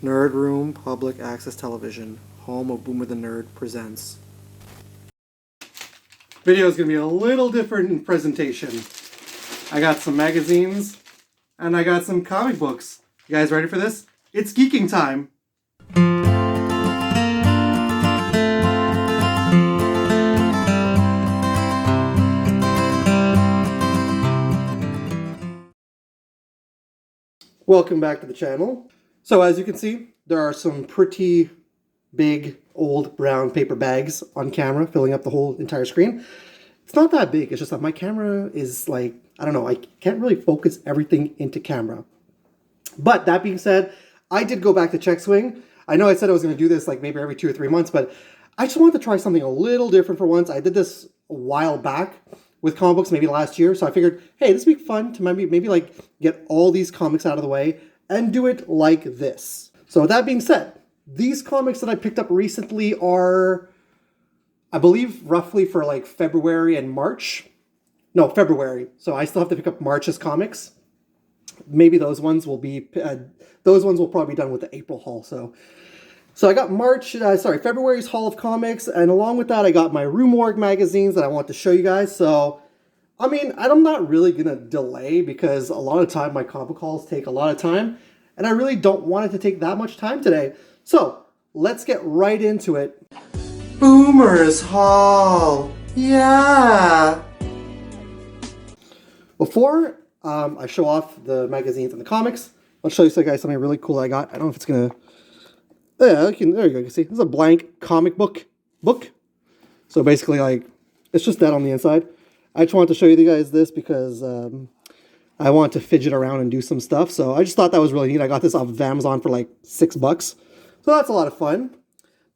Nerd Room Public Access Television, home of Boomer the Nerd presents. Video is going to be a little different in presentation. I got some magazines and I got some comic books. You guys ready for this? It's geeking time. Welcome back to the channel. So as you can see, there are some pretty big old brown paper bags on camera filling up the whole entire screen. It's not that big, it's just that my camera is like, I don't know, I can't really focus everything into camera. But that being said, I did go back to Check Swing. I know I said I was going to do this like maybe every 2 or 3 months, but I just wanted to try something a little different for once. I did this a while back with comic books, maybe last year, so I figured, hey, this would be fun to maybe like get all these comics out of the way and do it like this. So with that being said, these comics that I picked up recently are, I believe, roughly for like February and March. No, February. So I still have to pick up March's comics. Maybe those ones will be, probably be done with the April haul. So I got February's haul of comics, and along with that, I got my Rue Morgue magazines that I want to show you guys. So, I mean, I'm not really going to delay because a lot of time my comic hauls take a lot of time, and I really don't want it to take that much time today. So, let's get right into it. Boomer's Haul! Yeah! Before I show off the magazines and the comics, I'll show you guys something really cool I got. I don't know if it's going to... Yeah, there you go. You can see, this is a blank comic book. So basically, like, it's just that on the inside. I just wanted to show you guys this because I want to fidget around and do some stuff. So I just thought that was really neat. I got this off of Amazon for like $6. So that's a lot of fun.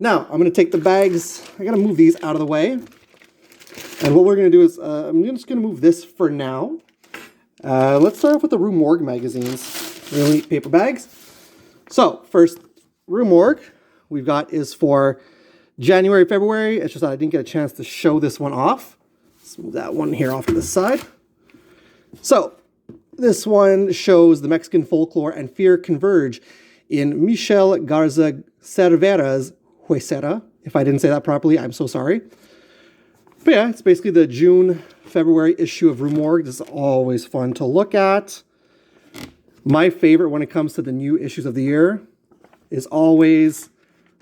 Now, I'm going to take the bags. I got to move these out of the way. And what we're going to do is, I'm just going to move this for now. Let's start off with the Rue Morgue magazines. Really neat paper bags. So, first, Rue Morgue we've got is for January, February. It's just that I didn't get a chance to show this one off. Let's move that one here off to the side. So, this one shows the Mexican folklore and fear converge in Michel Garza Cervera's Huesera. If I didn't say that properly, I'm so sorry. But yeah, it's basically the June, February issue of Rue Morgue. This is always fun to look at. My favorite when it comes to the new issues of the year is always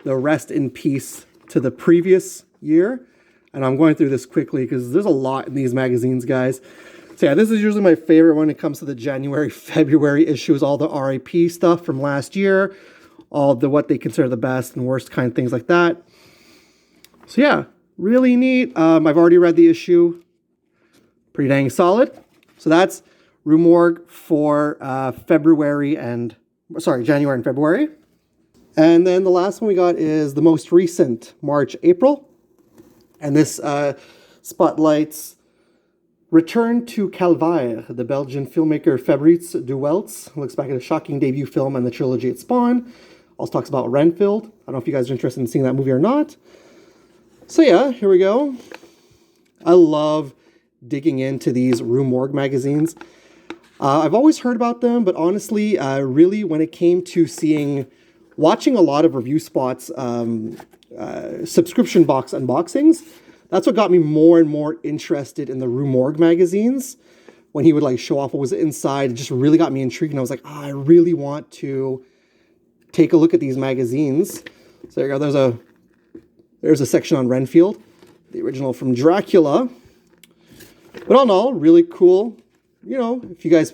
the rest in peace to the previous year. And I'm going through this quickly because there's a lot in these magazines, guys. So yeah, this is usually my favorite when it comes to the January, February issues, all the RIP stuff from last year, all the what they consider the best and worst kind of things like that. So yeah, really neat. I've already read the issue. Pretty dang solid. So that's Rue Morgue for January and February. And then the last one we got is the most recent, March, April. And this spotlights Return to Calvaire, the Belgian filmmaker Fabrice de Weltz. Looks back at a shocking debut film and the trilogy it spawned. Also talks about Renfield. I don't know if you guys are interested in seeing that movie or not. So yeah, here we go. I love digging into these Rue Morgue magazines. I've always heard about them, but honestly, really when it came to watching a lot of review spots, subscription box unboxings, that's what got me more and more interested in the Rue Morgue magazines. When he would like show off what was inside, it just really got me intrigued. And I was like, I really want to take a look at these magazines. So there you go. There's a section on Renfield, the original from Dracula. But all in all, really cool. You know, if you guys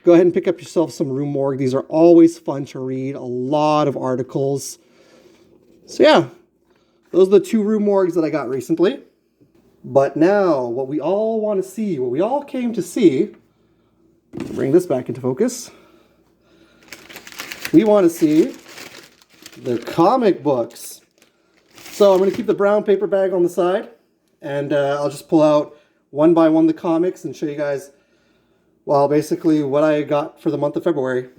go ahead and pick up yourself some Rue Morgue, these are always fun to read. A lot of articles. So yeah, those are the 2 Rue Morgues that I got recently. But now, what we all want to see, what we all came to see, bring this back into focus. We want to see the comic books. So I'm going to keep the brown paper bag on the side, and I'll just pull out one by one the comics and show you guys, well, basically what I got for the month of February.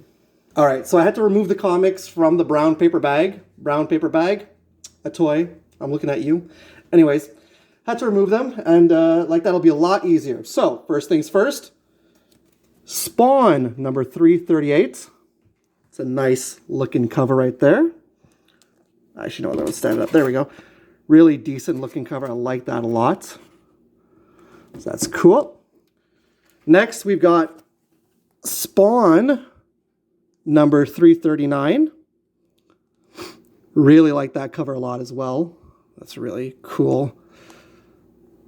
All right, so I had to remove the comics from the brown paper bag. Brown paper bag, a toy. I'm looking at you. Anyways, had to remove them, and like that'll be a lot easier. So, first things first, Spawn number 338. It's a nice looking cover right there. Actually, no, let's stand it up. There we go. Really decent looking cover. I like that a lot. So that's cool. Next, we've got Spawn number 339. Really like that cover a lot as well. That's really cool.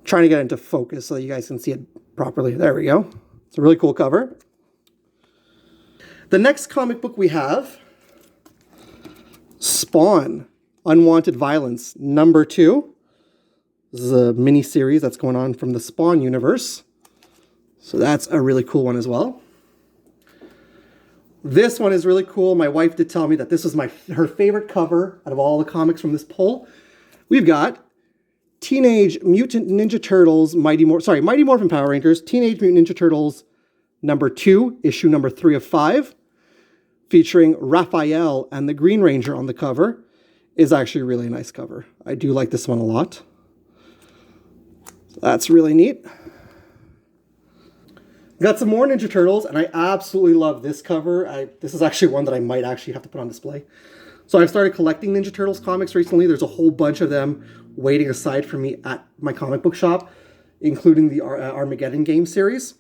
Trying to get into focus so that you guys can see it properly. There we go. It's a really cool cover. The next comic book we have, Spawn, Unwanted Violence, number 2. This is a mini series that's going on from the Spawn universe. So that's a really cool one as well. This one is really cool. My wife did tell me that this was her favorite cover out of all the comics from this pull. We've got Teenage Mutant Ninja Turtles, Mighty Morphin Power Rangers, Teenage Mutant Ninja Turtles number 2, issue number 3 of 5, featuring Raphael and the Green Ranger on the cover. Is actually a really nice cover. I do like this one a lot. So that's really neat. Got some more Ninja Turtles, and I absolutely love this cover. This is actually one that I might actually have to put on display. So I've started collecting Ninja Turtles comics recently. There's a whole bunch of them waiting aside for me at my comic book shop, including the Armageddon game series.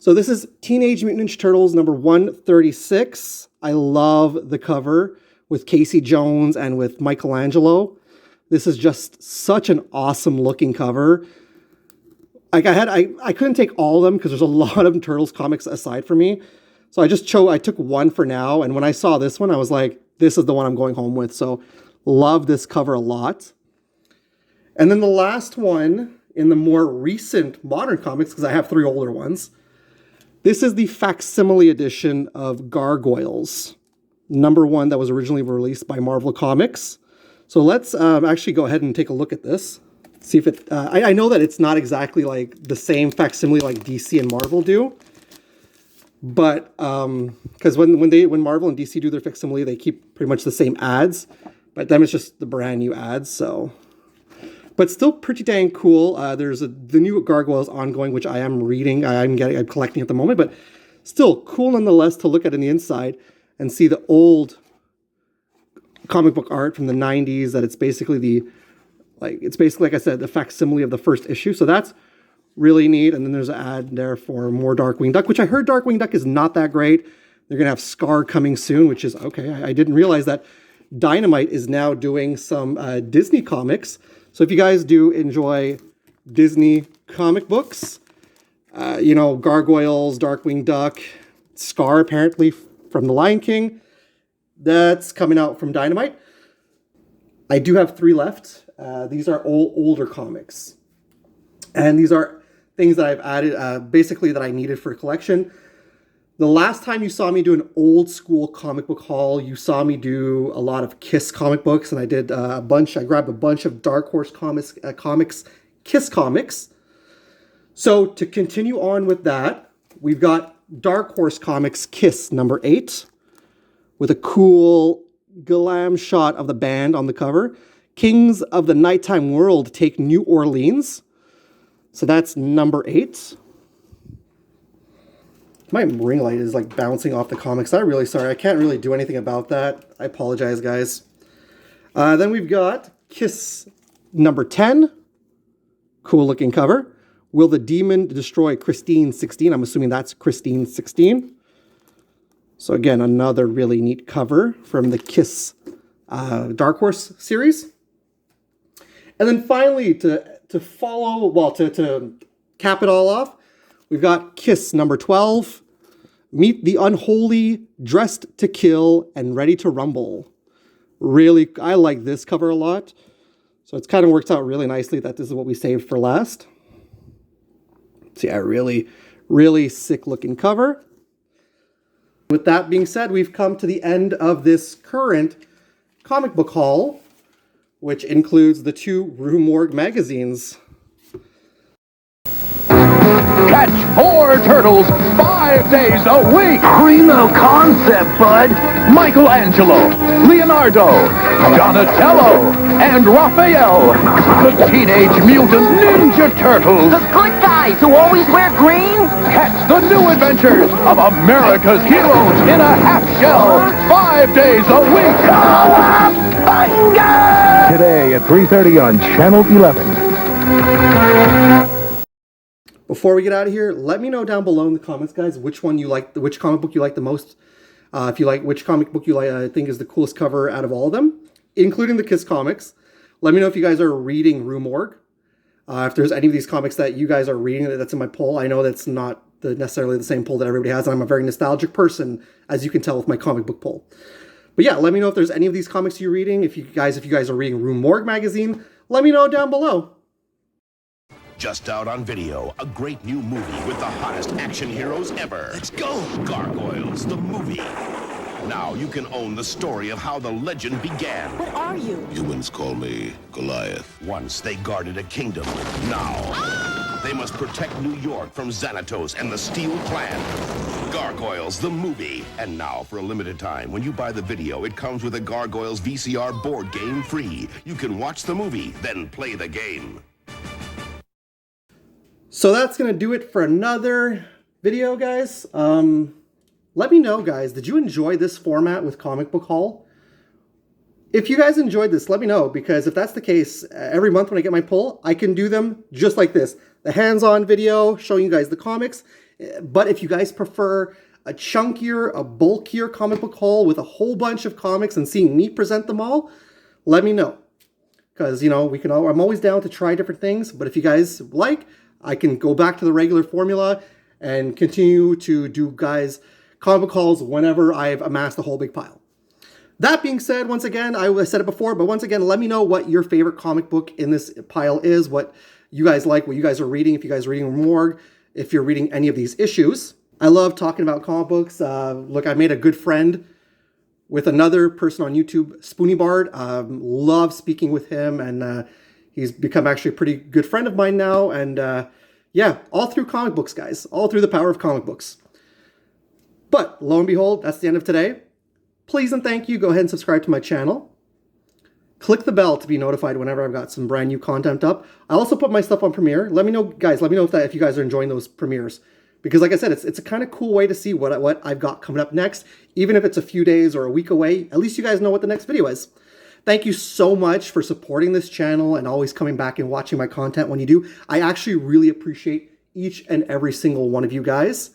So this is Teenage Mutant Ninja Turtles number 136. I love the cover with Casey Jones and with Michelangelo. This is just such an awesome looking cover. Like I couldn't take all of them because there's a lot of Turtles comics aside for me. So I took one for now. And when I saw this one, I was like, this is the one I'm going home with. So love this cover a lot. And then the last one in the more recent modern comics, because I have 3 older ones. This is the facsimile edition of Gargoyles, number 1 that was originally released by Marvel Comics. So let's actually go ahead and take a look at this. See if it, I know that it's not exactly like the same facsimile like DC and Marvel do, but because when Marvel and DC do their facsimile, they keep pretty much the same ads, but them it's just the brand new ads. So, but still pretty dang cool. There's the new Gargoyles ongoing, which I am reading. I'm collecting at the moment, but still cool nonetheless to look at in the inside and see the old comic book art from the 90s. That it's basically like I said, the facsimile of the first issue. So that's really neat. And then there's an ad there for more Darkwing Duck, which I heard Darkwing Duck is not that great. They're going to have Scar coming soon, which is okay. I didn't realize that Dynamite is now doing some Disney comics. So if you guys do enjoy Disney comic books, Gargoyles, Darkwing Duck, Scar apparently from The Lion King, that's coming out from Dynamite. I do have 3 left. These are older comics. And these are things that I've added, basically that I needed for a collection. The last time you saw me do an old school comic book haul, you saw me do a lot of Kiss comic books, and I did I grabbed a bunch of Dark Horse comics, Kiss comics. So to continue on with that, we've got Dark Horse Comics Kiss number 8 with a cool glam shot of the band on the cover. Kings of the Nighttime World take New Orleans. So that's number 8. My ring light is like bouncing off the comics. I'm really sorry. I can't really do anything about that. I apologize, guys. Then we've got Kiss number 10. Cool looking cover. Will the Demon Destroy Christine 16? I'm assuming that's Christine 16. So again, another really neat cover from the Kiss Dark Horse series. And then finally, to cap it all off, we've got Kiss number 12. Meet the Unholy, Dressed to Kill, and Ready to Rumble. Really, I like this cover a lot. So it's kind of works out really nicely that this is what we saved for last. So yeah, really, really sick looking cover. With that being said, we've come to the end of this current comic book haul, which includes the 2 Rue Morgue magazines. Catch 4 turtles 5 days a week. Primo concept, bud. Michelangelo, Leonardo, Donatello, and Raphael. The Teenage Mutant Ninja Turtles. The good guys guys who always wear green? Catch the new adventures of America's heroes in a half shell, 5 days a week. Cowabunga! Today at 3:30 on Channel 11. Before we get out of here, let me know down below in the comments, guys, which comic book you like the most. If you like which comic book you like, I think is the coolest cover out of all of them, including the Kiss comics. Let me know if you guys are reading Rue Morgue. If there's any of these comics that you guys are reading that's in my poll. I know that's not necessarily the same poll that everybody has. I'm a very nostalgic person, as you can tell with my comic book poll. But yeah, let me know if there's any of these comics you're reading. If you guys are reading Rue Morgue magazine, let me know down below. Just out on video, a great new movie with the hottest action heroes ever. Let's go! Gargoyles, the movie. Now you can own the story of how the legend began. What are you? Humans call me Goliath. Once they guarded a kingdom. Now they must protect New York from Xanatos and the Steel Clan. Gargoyles, the movie. And now, for a limited time, when you buy the video, it comes with a Gargoyles VCR board game free. You can watch the movie, then play the game. So that's going to do it for another video, guys. Let me know, guys, did you enjoy this format with Comic Book Haul? If you guys enjoyed this, let me know, because if that's the case, every month when I get my poll, I can do them just like this. The hands-on video showing you guys the comics. But if you guys prefer a chunkier, a bulkier comic book haul with a whole bunch of comics and seeing me present them all, let me know. Because, you know, I'm always down to try different things. But if you guys like, I can go back to the regular formula and continue to do, guys, comic book hauls whenever I've amassed a whole big pile. That being said, once again, I said it before, but once again, let me know what your favorite comic book in this pile is, what you guys like, what you guys are reading, if you guys are reading Morgue, if you're reading any of these issues. I love talking about comic books. Look, I made a good friend with another person on YouTube, Spoony Bard. Love speaking with him, and he's become actually a pretty good friend of mine now. And yeah, all through comic books, guys. All through the power of comic books. But lo and behold, that's the end of today. Please and thank you. Go ahead and subscribe to my channel. Click the bell to be notified whenever I've got some brand new content up. I also put my stuff on Premiere. Let me know, guys. Let me know if you guys are enjoying those premieres. Because like I said, it's a kind of cool way to see what I've got coming up next. Even if it's a few days or a week away, at least you guys know what the next video is. Thank you so much for supporting this channel and always coming back and watching my content when you do. I actually really appreciate each and every single one of you guys.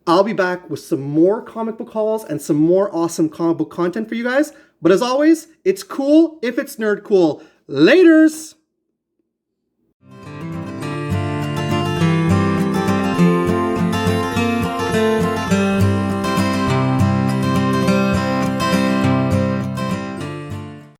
I'll be back with some more comic book hauls and some more awesome comic book content for you guys. But as always, it's cool if it's nerd cool. Laters!